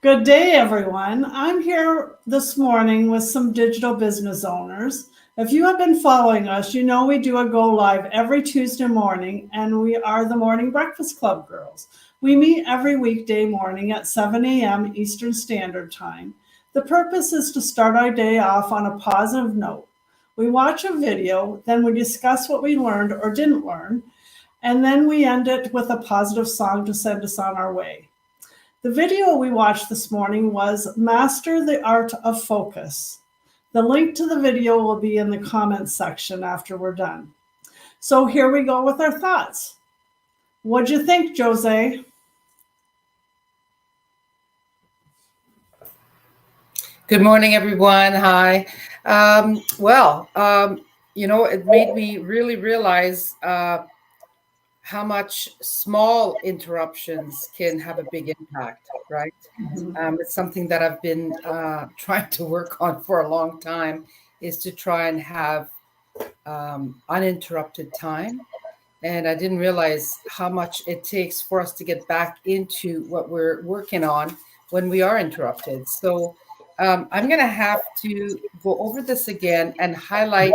Good day, everyone. I'm here this morning with some digital business owners. If you have been following us, you know we do a go live every Tuesday morning, and we are the Morning Breakfast Club girls. We meet every weekday morning at 7 a.m. Eastern Standard Time. The purpose is to start our day off on a positive note. We watch a video, then we discuss what we learned or didn't learn, and then we end it with a positive song to send us on our way. The video we watched this morning was Master the Art of Focus. The link to the video will be in the comments section after we're done. So here we go with our thoughts. What'd you think, Jose? Good morning, everyone. Hi. It made me really realize how much small interruptions can have a big impact, right? It's something that I've been trying to work on for a long time, is to try and have uninterrupted time. And I didn't realize how much it takes for us to get back into what we're working on when we are interrupted. So I'm going to have to go over this again and highlight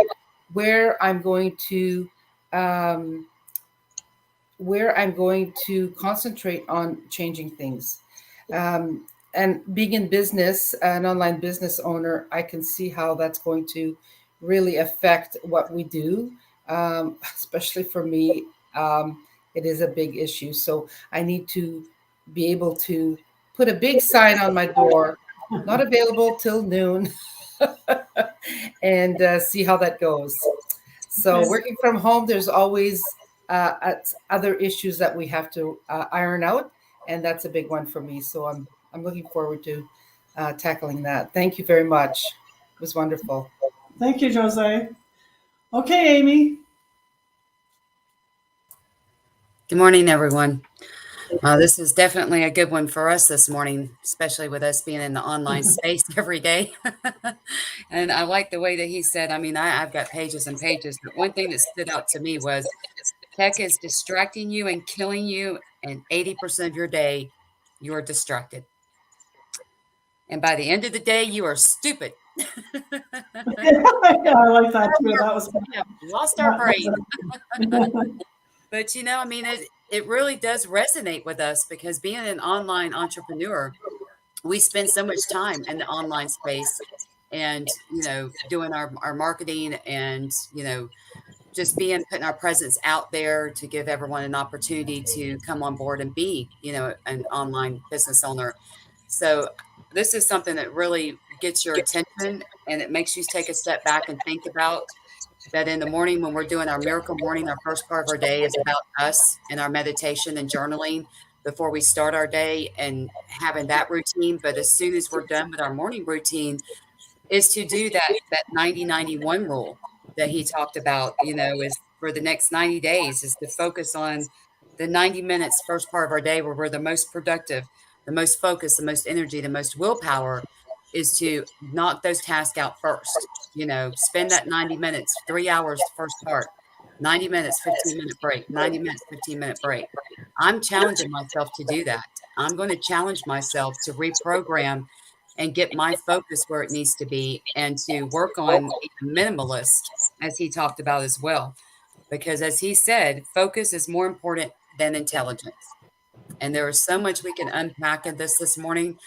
where I'm going to concentrate on changing things. And being in business, an online business owner, I can see how that's going to really affect what we do. Especially for me, it is a big issue. So I need to be able to put a big sign on my door, not available till noon, and see how that goes. So working from home, there's always other issues that we have to iron out, and that's a big one for me. So I'm looking forward to tackling that. Thank you very much. It was wonderful. Thank you, Jose. Okay, Amy. Good morning, everyone. This is definitely a good one for us this morning, especially with us being in the online space every day. And I like the way that he said, I've got pages and pages, but one thing that stood out to me was tech is distracting you and killing you, and 80% of your day, you're distracted. And by the end of the day, you are stupid. Yeah, I like that too. That was lost our brain. But it really does resonate with us, because being an online entrepreneur, we spend so much time in the online space and, doing our marketing and, just putting our presence out there to give everyone an opportunity to come on board and be, an online business owner. So this is something that really gets your attention, and it makes you take a step back and think about that in the morning when we're doing our miracle morning. Our first part of our day is about us and our meditation and journaling before we start our day and having that routine. But as soon as we're done with our morning routine, is to do that 90-91 rule that he talked about, is for the next 90 days, is to focus on the 90 minutes, first part of our day, where we're the most productive, the most focused, the most energy, the most willpower, is to knock those tasks out first. Spend that 90 minutes, 3 hours, first part, 90 minutes, 15-minute break, 90 minutes, 15-minute break. I'm challenging myself to do that. I'm going to challenge myself to reprogram and get my focus where it needs to be, and to work on being minimalist, as he talked about as well. Because as he said, focus is more important than intelligence. And there is so much we can unpack in this morning.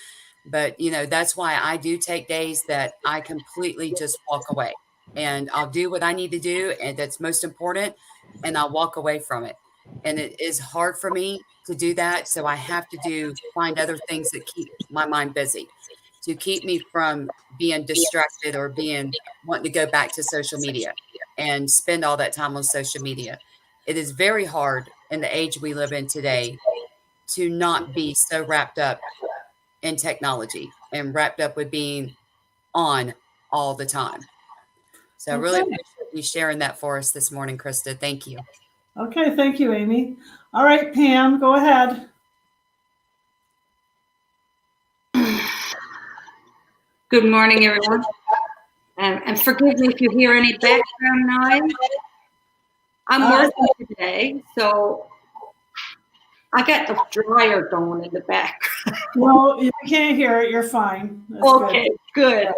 But, that's why I do take days that I completely just walk away, and I'll do what I need to do, and that's most important, and I'll walk away from it. And it is hard for me to do that. So I have to find other things that keep my mind busy, to keep me from being distracted or wanting to go back to social media and spend all that time on social media. It is very hard in the age we live in today to not be so wrapped up in technology and wrapped up with being on all the time. So I really appreciate you sharing that for us this morning, Krista. Thank you. Okay, thank you, Amy. All right, Pam, go ahead. Good morning, everyone. And forgive me if you hear any background noise. I'm working today, so I got the dryer going in the background. No, you can't hear it. You're fine. That's Okay, good.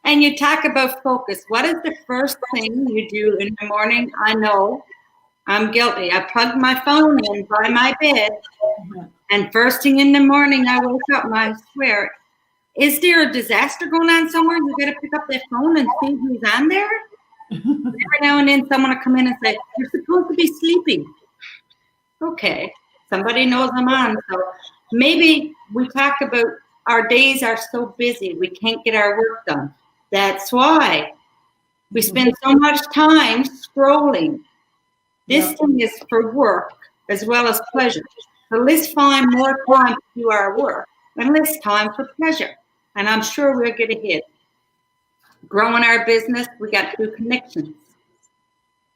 And you talk about focus. What is the first thing you do in the morning? I know I'm guilty. I plug my phone in by my bed, good. and first thing in the morning, I wake up and I swear, is there a disaster going on somewhere? You got to pick up that phone and see who's on there. Every now and then, someone will come in and say, "You're supposed to be sleeping." Okay, somebody knows I'm on. So maybe we talk about our days are so busy, we can't get our work done. That's why we spend so much time scrolling. This Yep. thing is for work as well as pleasure. So let's find more time to do our work and less time for pleasure. And I'm sure we'll get ahead. Growing our business, we got to do connections.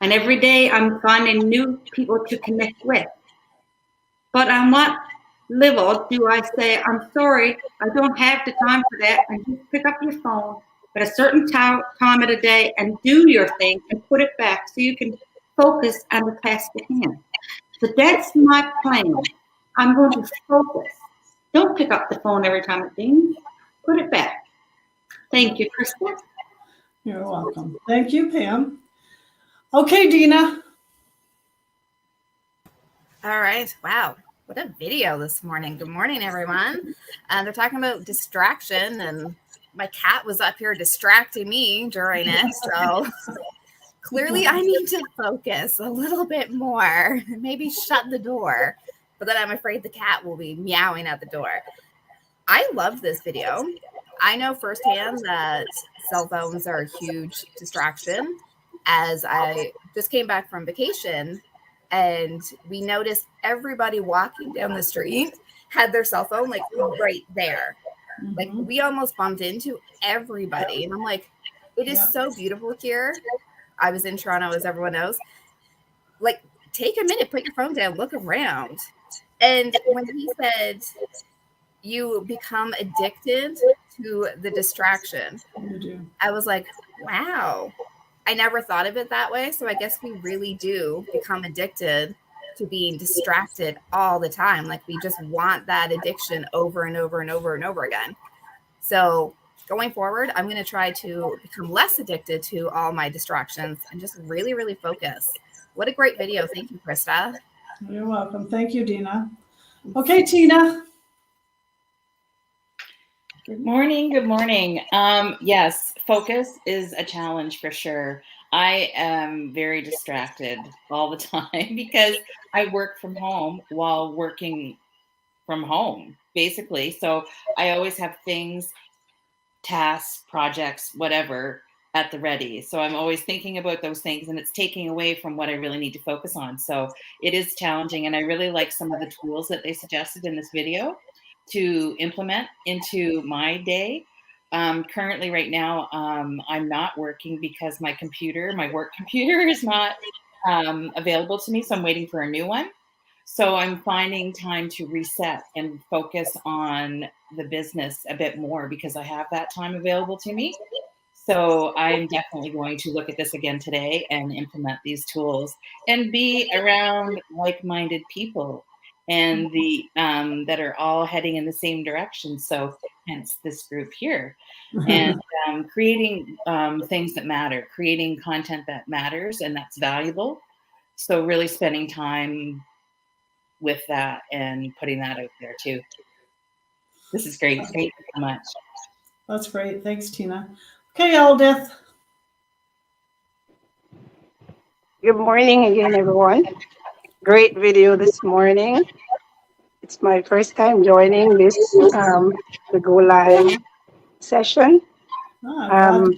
And every day I'm finding new people to connect with. But on what level do I say, I'm sorry, I don't have the time for that, and just pick up your phone at a certain time of the day and do your thing and put it back so you can focus on the task at hand. So that's my plan. I'm going to focus. Don't pick up the phone every time it dings. Put it back. Thank you, Krista. You're welcome. Thank you, Pam. Okay, Dina. All right. Wow. What a video this morning. Good morning, everyone. They're talking about distraction, and my cat was up here distracting me during it. So clearly I need to focus a little bit more, maybe shut the door. But then I'm afraid the cat will be meowing at the door. I love this video. I know firsthand that cell phones are a huge distraction, as I just came back from vacation and we noticed everybody walking down the street had their cell phone like right there. Like we almost bumped into everybody. And I'm like, it is so beautiful here. I was in Toronto, as everyone knows. Like, take a minute, put your phone down, look around. And when he said you become addicted to the distraction, I was like, wow. I never thought of it that way. So I guess we really do become addicted to being distracted all the time. Like we just want that addiction over and over and over and over again. So going forward, I'm going to try to become less addicted to all my distractions and just really, really focus. What a great video. Thank you, Krista. You're welcome. Thank you, Dina. Okay, Tina. Good morning. Good morning. Yes, focus is a challenge for sure. I am very distracted all the time because I work from home while working from home, basically. So I always have things, tasks, projects, whatever at the ready. So I'm always thinking about those things, and it's taking away from what I really need to focus on. So it is challenging. And I really like some of the tools that they suggested in this video to implement into my day. Currently right now, I'm not working because my work computer is not available to me. So I'm waiting for a new one. So I'm finding time to reset and focus on the business a bit more because I have that time available to me. So I'm definitely going to look at this again today and implement these tools and be around like-minded people and the that are all heading in the same direction. So hence this group here. And creating things that matter, creating content that matters and that's valuable. So really spending time with that and putting that out there too. This is great. Thank you so much. That's great. Thanks, Tina. Okay, Eldith. Good morning again, everyone. Great video this morning. It's my first time joining this the Go Live session. Are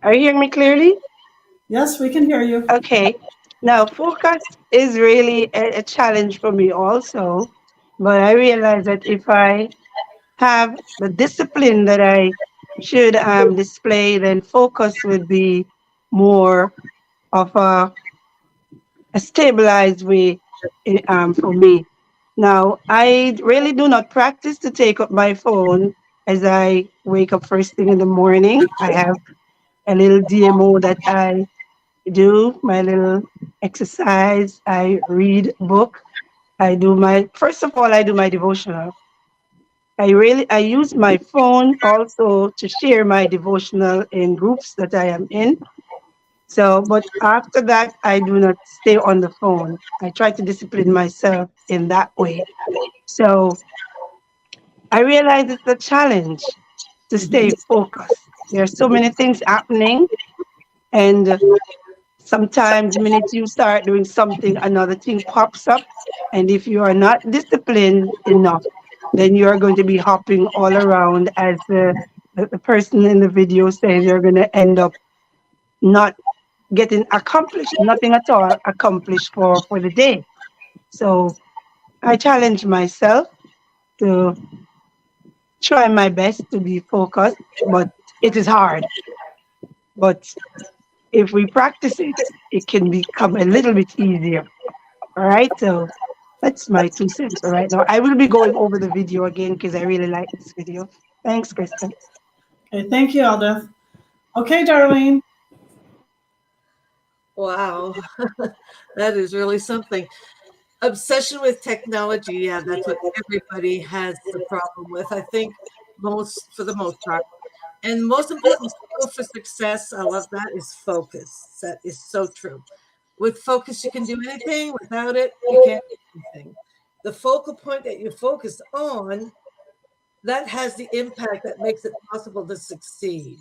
you hearing me clearly? Yes, we can hear you. Okay. Now, focus is really a challenge for me also, but I realize that if I have the discipline that I should display, then focus would be more of a stabilized way for me. Now, I really do not practice to take up my phone as I wake up first thing in the morning. I have a little DMO that I do, my little exercise. I read book. First of all, I do my devotional. I use my phone also to share my devotional in groups that I am in. So, but after that, I do not stay on the phone. I try to discipline myself in that way. So I realize it's a challenge to stay focused. There are so many things happening, and sometimes the minute you start doing something, another thing pops up. And if you are not disciplined enough, then you are going to be hopping all around, as the person in the video says, you're going to end up not getting accomplished, nothing at all accomplished for the day. So I challenge myself to try my best to be focused, but it is hard. But if we practice it, it can become a little bit easier. All right. So that's my 2 cents for right now. I will be going over the video again because I really like this video. Thanks, Kristen. Okay, thank you, Aldith. Okay, Darlene. Wow, that is really something. Obsession with technology, yeah, that's what everybody has the problem with. I think for the most part. And the most important skill for success, I love that, is focus. That is so true. With focus, you can do anything. Without it, you can't do anything. The focal point that you focus on, that has the impact that makes it possible to succeed.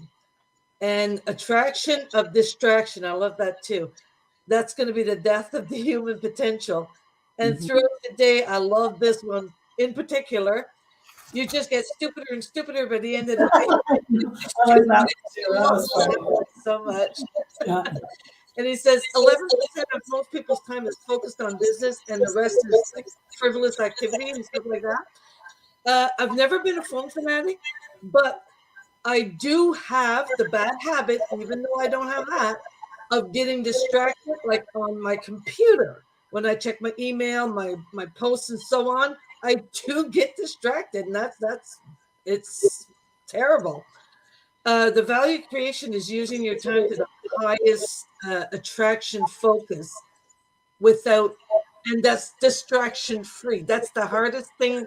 And attraction of distraction, I love that too. That's going to be the death of the human potential. And throughout the day, I love this one in particular. You just get stupider and stupider by the end of the day. I like that. That was funny. So much. Yeah. And he says 11% of most people's time is focused on business, and the rest is like frivolous activity and stuff like that. I've never been a phone fanatic, but I do have the bad habit, even though I don't have that, of getting distracted, like on my computer. When I check my email, my posts and so on, I do get distracted, and it's terrible. The value creation is using your time to the highest attraction focus and that's distraction free. That's the hardest thing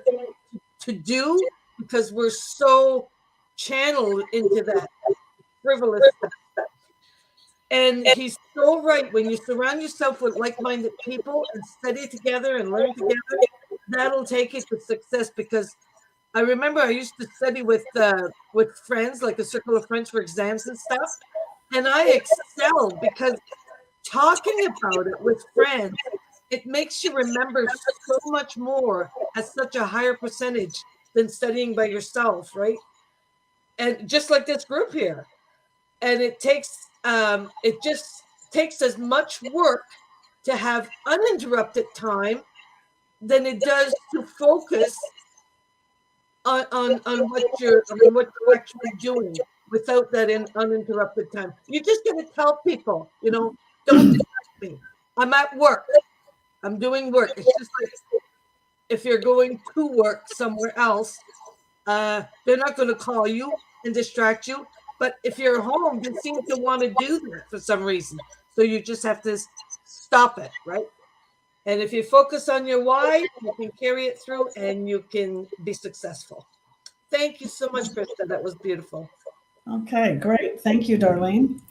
to do because we're so channeled into that frivolous stuff. And he's so right. When you surround yourself with like-minded people and study together and learn together, that'll take you to success. Because I remember I used to study with friends, like a circle of friends for exams and stuff. And I excelled because talking about it with friends, it makes you remember so much more at such a higher percentage than studying by yourself, right? And just like this group here. And it just takes as much work to have uninterrupted time than it does to focus on what you're actually doing without that uninterrupted time. You just got to tell people, don't distract me. I'm at work. I'm doing work. It's just like if you're going to work somewhere else, they're not going to call you and distract you. But if you're home, you seem to want to do that for some reason. So you just have to stop it, right? And if you focus on your why, you can carry it through and you can be successful. Thank you so much, Krista. That was beautiful. Okay, great. Thank you, Darlene.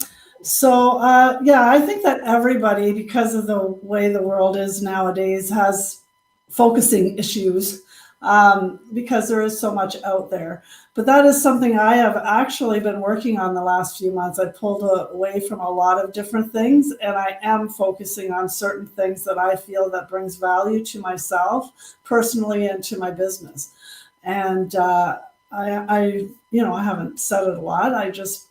So, yeah, I think that everybody, because of the way the world is nowadays, has focusing issues because there is so much out there. But that is something I have actually been working on the last few months. I pulled away from a lot of different things, and I am focusing on certain things that I feel that brings value to myself personally and to my business. And I haven't said it a lot. I just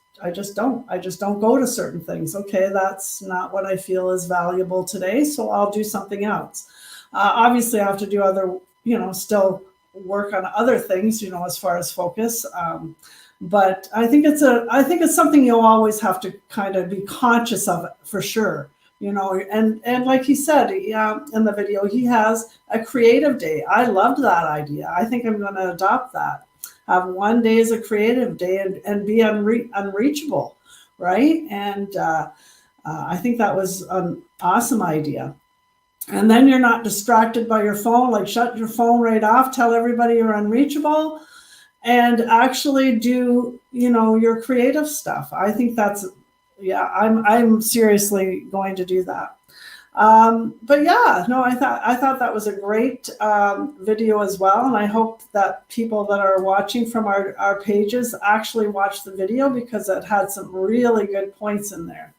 don't go to certain things. Okay, that's not what I feel is valuable today, so I'll do something else. Obviously, I have to do other, still work on other things, as far as focus. But I think it's something you'll always have to kind of be conscious of, for sure. And like he said, in the video, he has a creative day. I loved that idea. I think I'm going to adopt that. Have one day as a creative day and be unreachable, right? And I think that was an awesome idea. And then you're not distracted by your phone, like shut your phone right off, tell everybody you're unreachable. and actually do, your creative stuff. I think that's, yeah, I'm seriously going to do that. But yeah, no, I thought that was a great video as well. And I hope that people that are watching from our pages actually watch the video, because it had some really good points in there.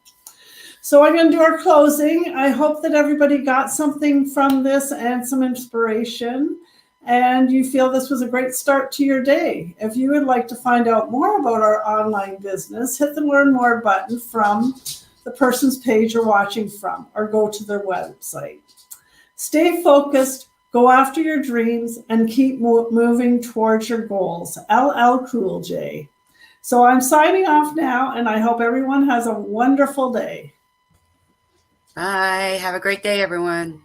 So I'm going to do our closing. I hope that everybody got something from this and some inspiration, and you feel this was a great start to your day. If you would like to find out more about our online business, hit the Learn More button from the person's page you're watching from, or go to their website. Stay focused, go after your dreams, and keep moving towards your goals. LL Cool J. So I'm signing off now, and I hope everyone has a wonderful day. Bye. Have a great day, everyone.